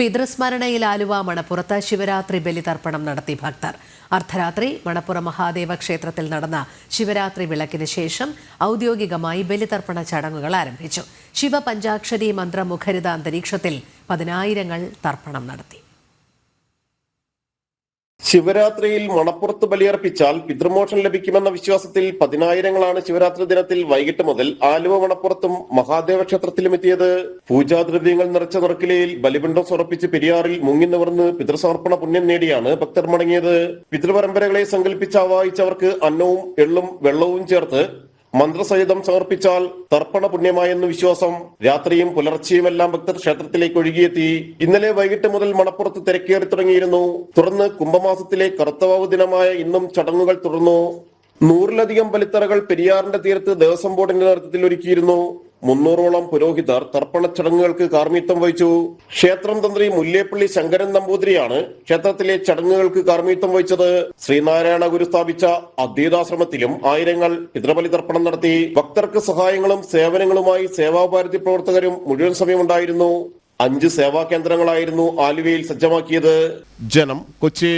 പിതൃസ്മരണയിൽ ആലുവ മണപ്പുറത്ത് ശിവരാത്രി ബലിതർപ്പണം നടത്തി ഭക്തർ. അർദ്ധരാത്രി മണപ്പുറം മഹാദേവ ക്ഷേത്രത്തിൽ നടന്ന ശിവരാത്രി വിളക്കിന് ശേഷം ഔദ്യോഗികമായി ബലിതർപ്പണ ചടങ്ങുകൾ ആരംഭിച്ചു. ശിവപഞ്ചാക്ഷരി മന്ത്രമുഖരിത അന്തരീക്ഷത്തിൽ പതിനായിരങ്ങൾ തർപ്പണം നടത്തി. ശിവരാത്രിയിൽ മണപ്പുറത്ത് ബലിയർപ്പിച്ചാൽ പിതൃമോക്ഷം ലഭിക്കുമെന്ന വിശ്വാസത്തിൽ പതിനായിരങ്ങളാണ് ശിവരാത്രി ദിനത്തിൽ വൈകിട്ട് മുതൽ ആലുവ മണപ്പുറത്തും മഹാദേവ ക്ഷേത്രത്തിലും എത്തിയത്. പൂജാദ്രവ്യങ്ങൾ നിറച്ച നിറക്കിലയിൽ ബലിപിണ്ഡം സമർപ്പിച്ച് പെരിയാറിൽ മുങ്ങി നിവർന്ന് പിതൃസമർപ്പണ പുണ്യം നേടിയാണ് ഭക്തർ മടങ്ങിയത്. പിതൃപരമ്പരകളെ സങ്കല്പിച്ച് ആവാഹിച്ചവർക്ക് അന്നവും എള്ളും വെള്ളവും ചേർത്ത് മന്ത്രസഹിതം സമർപ്പിച്ചാൽ തർപ്പണ പുണ്യമായെന്ന് വിശ്വാസം. രാത്രിയും പുലർച്ചെയുമെല്ലാം ഭക്തർ ക്ഷേത്രത്തിലേക്ക് ഒഴുകിയെത്തി. ഇന്നലെ വൈകിട്ട് മുതൽ മണപ്പുറത്ത് തിരക്കേറി തുടങ്ങിയിരുന്നു. തുടർന്ന് കുംഭമാസത്തിലെ കറുത്തവാവ് ദിനമായ ഇന്നും ചടങ്ങുകൾ തുടർന്നു. 100-ലധികം ബലിത്തറകൾ പെരിയാറിന്റെ തീരത്ത് ദേവസ്വം ബോർഡിന്റെ നേതൃത്വത്തിൽ ഒരുക്കിയിരുന്നു. 300ഓളം പുരോഹിതർ തർപ്പണ ചടങ്ങുകൾക്ക് കാർമ്മിത്വം വഹിച്ചു. ക്ഷേത്രം തന്ത്രി മുല്ലേപ്പള്ളി ശങ്കരൻ നമ്പൂതിരിയാണ് ക്ഷേത്രത്തിലെ ചടങ്ങുകൾക്ക് കാർമ്മിത്വം വഹിച്ചത്. ശ്രീനാരായണ ഗുരു സ്ഥാപിച്ച അദ്വൈതാശ്രമത്തിലും ആയിരങ്ങൾ പിതൃബലി തർപ്പണം നടത്തി. ഭക്തർക്ക് സഹായങ്ങളും സേവനങ്ങളുമായി സേവാഭാരതി പ്രവർത്തകരും മുഴുവൻ സമയമുണ്ടായിരുന്നു. 5 സേവാ കേന്ദ്രങ്ങളായിരുന്നു ആലുവയിൽ സജ്ജമാക്കിയത്. ജനം, കൊച്ചി.